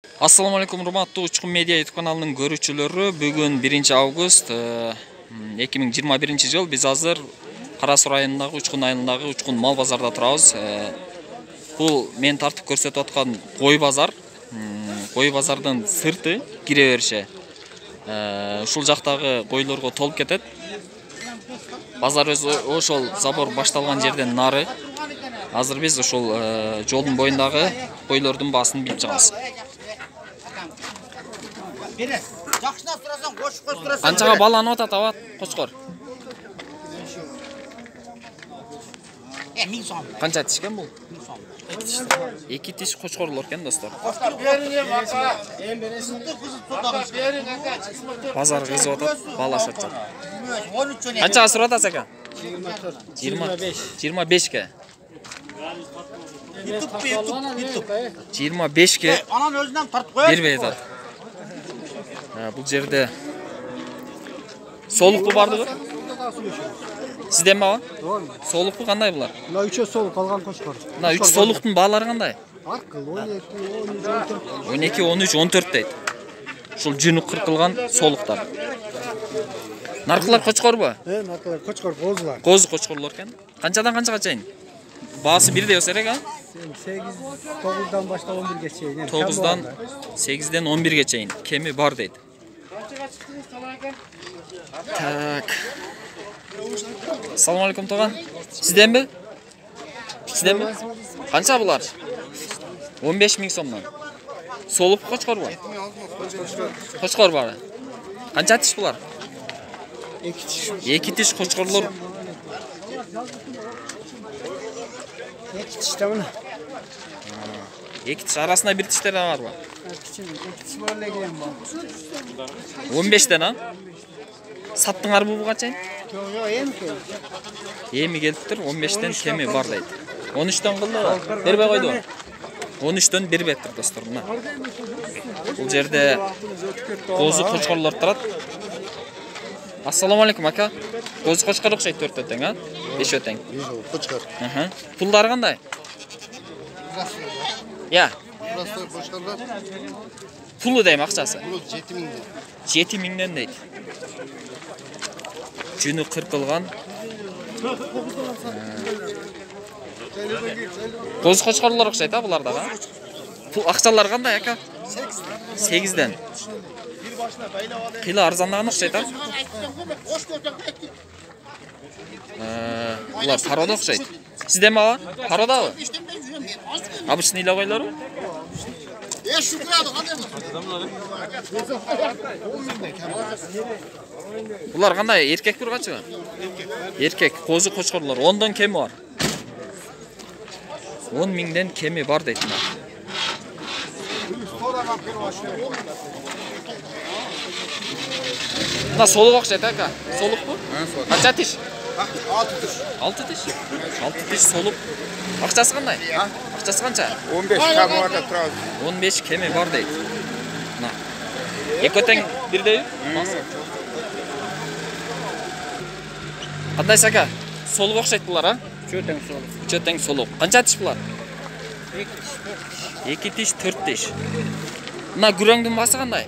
Assalamu alaikum, урматтуу Учкун Медиа YouTube каналынын көрүүчүлөрү. Бүгүн 1 август 2021 жыл. Биз азыр Кара Суу районундагы Учкун айылындагы Учкун мал базарда турабыз. Бул мен тартып көрсөтүп аткан кой базар. Кой базардын сырты кире бериши. Ушул жактагы койлорго толуп кетет. Базар өзү ошол забор башталган жерден нары. Азыр биз ошол жолдун боюндагы койлордун баасын билип чыгабыз. Канчага баланып атат абат кочкор? 1000 сом. Канча тишкен бул? 1000 сом. 2 тиш кочкорлор экен достор. Базар кызып атат, балашат. Канчага сурап атасыз ака? 25ке. 25ке. Анан өзүнөн тартып коёбуз. Бербей атат. Бул жерде солукту бардыгы? Сизден баба? Солукту кандай булар? Мына 3 солук калган кочкор. Мына 3 солуктун баалары кандай? Аркыл 12, 13, 12, 13, 14 дейт. Ушул жүнү кыркылган солуктар. Наркылар кочкорбу? Наркылар кочкор козулар. Коз кочкорлор экен. Канчадан канчага чейин? Баасы бирдей болсо керек, а? 9дан баштап 11ге чейин. 9дан 8ден 11ге чейин кеми бар дейт. Так. Assalamu alaikum тоган. Сизденби? Сизденби? Канча булар? 15.000 сомдон. Солуп кочкорбу? Кочкор бар. Канча тиш булар? 2 тиш кочкорлор. 2 тиште мына. 2 тиш арасында бир тиштер барбы? 2 тиш бар элеген бар. 15ден, а? Саттыңар буга чейин? Жок, эми кел. Эми келиптир, 15ден кеми бар дейт. 13дөн кылды, бербей койду. 13дөн бербептир достор, мына. Бул жерде козу кочкорлор турат. Assalamu alaikum ака. Козу кочкор окшойт 4 өтөң, а? 5 өтөң. Кочкор. Пулдары кандай? Я. Простой кочкорлар. Пулу дейм акчасы. Бул 7000ден. 7000ден дейт. Жүнү кыркылган. Коз кочкорлор окшойт, а булар дагы? Пул акчалар кандай ака? 8ден. Кыйла арзандаган окшойт, а? Булар парода окшойт. Сизден баба? Пародабы? Обычный эле койлорбу? Булар кандай? Эркек бир качы? Эркек, козу кочкорлор 10дон кеми бар. 10.000ден кеми бар дейт мына. Мына солук окшойт ака. Солукпу? Канча тиш? 6 тиш. 6 тиш. 6 тиш солук. Акчасы кандай? Акчасы канча? 15 камарда турат. 15 кеми бар дейт. Мына. Эки тең бирдейби? Кандай ака? Солук окшойт булар, а? 3 тең солук. 3 тең солук. Канча тиш булар? 2 тиш, 4 тиш. Мына күрөңдүн баасы кандай?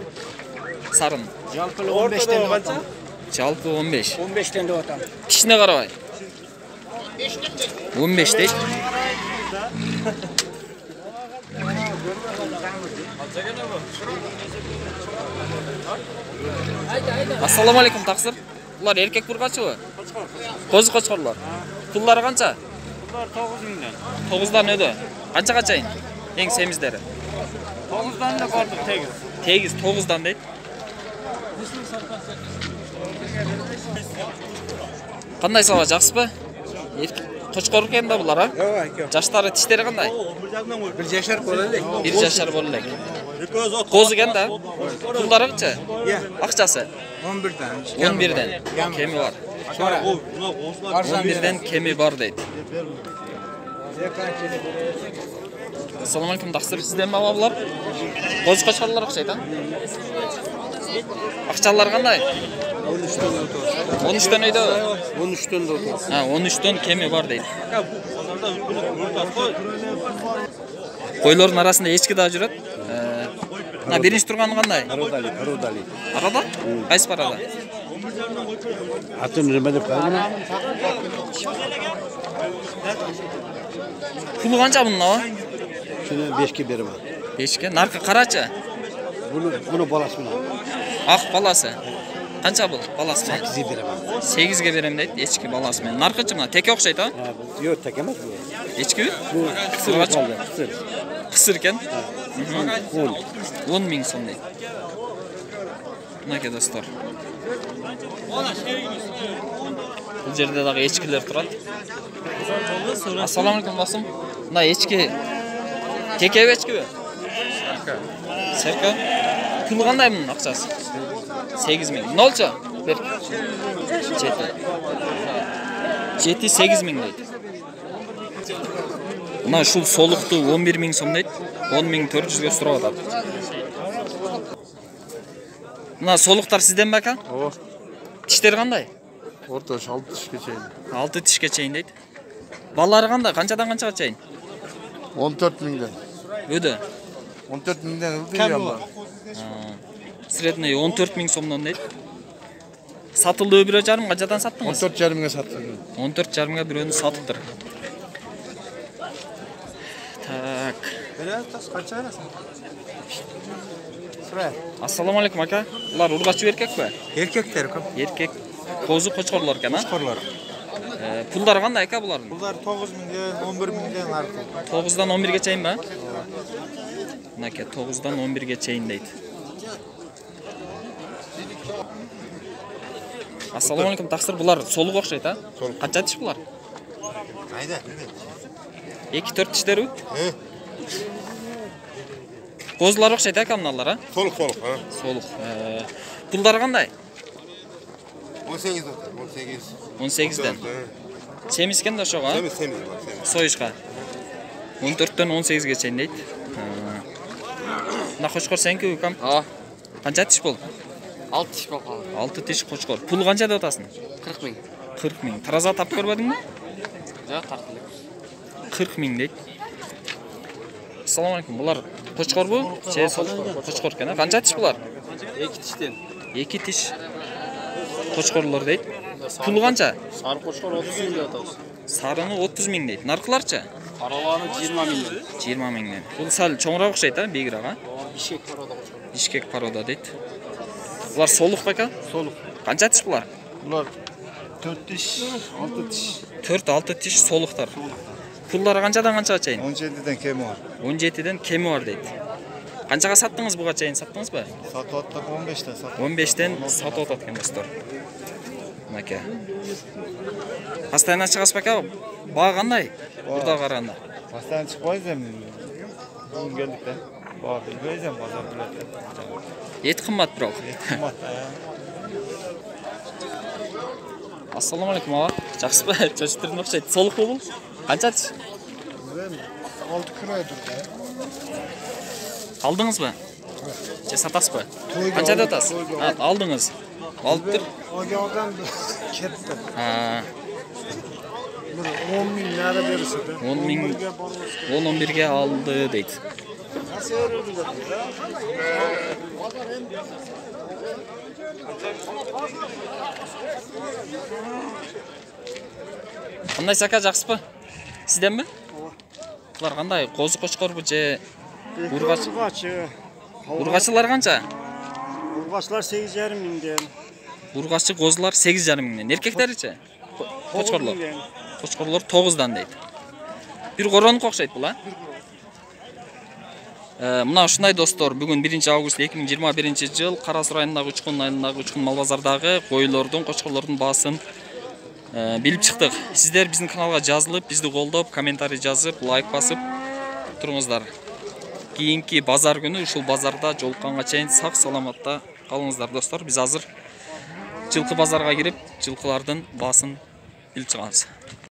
Сарын. Жалпы 15ден деп атам. Жалпы 15. 15ден деп атам. Тишине карабай. 15 дейт. Assalamu alaikum таксыр. Булар эркек бургачыбы? Козу кочкорлор. Пуллары канча? Bunlar 9000'den. 9дан өдө. Канчага чейин? Эң семиздери. 9'dan da kaldık tegiz. Тегиз 9дан дейт. Кандай саба, жакшысызбы? Кочкор экен да булар, а? Жок, Жаштары, тиштери кандай? бир жашар боло элек. 1 жашар боло элек. Коз экен да? Пулдарычы? Акчасы? 11ден. 11ден кеми бар. 11ден кеми бар дейт. Assalamu alaikum таксыр. Сизден баба булар? Коз кочкорлор окшойт, а? Акчалар кандай? 13дөн өйдө. 13ден де отур. 13дөн кеми бар дейт. Койлордун арасында эчки да жүрөт. Мына биринчи турганы кандай? Пародали. Арада? Кайсы парада? Атын неме деп калдым? Пулу канча мунун аба? Şunu 5'ke beremem. 5ке. Наркы карачы? Bunu balası mı? Ак баласы. Канча бул баласы? 8'e beremem. 8ге берем дейт, эчки баласы менен. Наркычы мына теке окшойт а? Yok tek emez bu. Эчки? Bu Кысырбачы? kısır. Кысыр экен. 10. 10 миң сом дейт. Мынакей достор. Бул жерде дагы эчкилер турат. Ассаламу алейкум досум. Мына эчки текеби эчкиби? Серка. Пулу кандай мунун акчасы? 8 миң. Нолчу? Бер. 7 8 миң дейт. Мына ушул солукту 11 миң сом дейт. 10 миң 400ге сурап атат. Мына солуктар сизден бака? Ооба. Тиштер кандай? Ортош 6 тишке чейин. 6 тишке чейин дейт. Баллары кандай? Канчадан канчага чейин? 14 миңден. Өдө. 14 миңден ылдый. Средний 14 миң сомдон дейт. Сатылды 1,5 канчадан саттыңыз? 14 жарымга саттым. 14 жарымга бирөөнү сатыптыр. Так. Kaç arasın? Ассаламу алейкум ака. Булар ургачы эркекпи? Erkekler köp. Эркек. Козу кочкорлор экен, а? Korlar. Пулдары кандай ака булардын? Bunlar 9 mindən, 11 mindən artıq. 9дан 11ге чейин ба? Мынакей 9дан 11ге чейин дейт. Ассаламу алейкум таксыр, булар солук окшойт, а? Канча тиш булар? Айда. 2-4 тиштерби? Козулар окшойт ака мыналар, а? Soluk, ha. Солук. Пулдары кандай? 18. 18ден. Семиз экен да ошого, а? Semiz. Союшка. 14ден 18ге чейин дейт. Мына кочкор сеники укам? Ооба. Канча тиш бул? 6 тиш болуп калды. 6 тиш кочкор. Пул канча деп атасың? 40 миң. 40 миң. Тараза тап көрбөдүңбү? Жок, тартылды. 40 миң дейт. Ассаламу алейкум. Булар кочкорбу? Же кочкор экен, а? Канча тиш булар? 2 тиштен. 2 тиш кочкорлор дейт. Пулу канча? Сары кошкор 30 миң деп атабыз. Сарыны 30 миң дейт. Наркыларчы? Караланы 20 миңден. 20 миңден. Бул сал чоңураак окшойт, а? Бийигирээк, а? Бишкек парада кошкор. Бишкек парода дейт. Булар солук бека? Солук. Канча тиш булар? Булар 4 тиш, 6 тиш. 4-6 тиш солуктар. Пулдары канчадан канчага чейин? 17'den kemi var. 17ден кеми бар дейт. Канчага саттыңыз буга чейин? Саттыңызбы? Satı attık 15'ten sattık. 15ден сатып атат экен достор. Мынакей. Постоянно чыгасыз бека? Баа кандай? Бурда караганда. Hastaneye çıkmayız da bugün geldik de. Bak bilmeyiz ya pazar biletler. Эт кымбат бирок. Kumatta ya. Ассаламу алейкум аба. Жакшысызбы? Чочтурдун окшойт. Солукпу бул? Канча тиш? 6 kiloya durdu. Алдыңызбы? Же сатасызбы? Канча деп атасыз? Алдыңыз. Алыптыр. O yoldan kettim. 10 bin lira verirse de. 10 миң 10-11ге алды дейт. Nasıl öğrendiler ya? Кандай сака жакшысызбы? Сизденби? Булар кандай? Козу кочкорбу же ургач? Ургачылар канча? Urgaçlar 8,5 mingden. Ургачы козулар 8,5 миңден. Эркектеричи? Кочкорлор. Кочкорлор 9дан дейт. Бир коронук окшойт бул, а? Мына ушундай достор, бүгүн 1-август 2021 Кара Суу районундагы Учкун айылындагы Учкун мал базардагы койлордун, кочкорлордун баасын билип чыктык. Сиздер биздин каналга жазылып, бизди колдоп, комментарий жазып, лайк басып туруңуздар. Кийинки базар күнү ушул базарда жолукканга чейин сак саламатта калыңыздар достор. Биз азыр жылкы базарга кирип, жылкылардын баасын билип чыгабыз.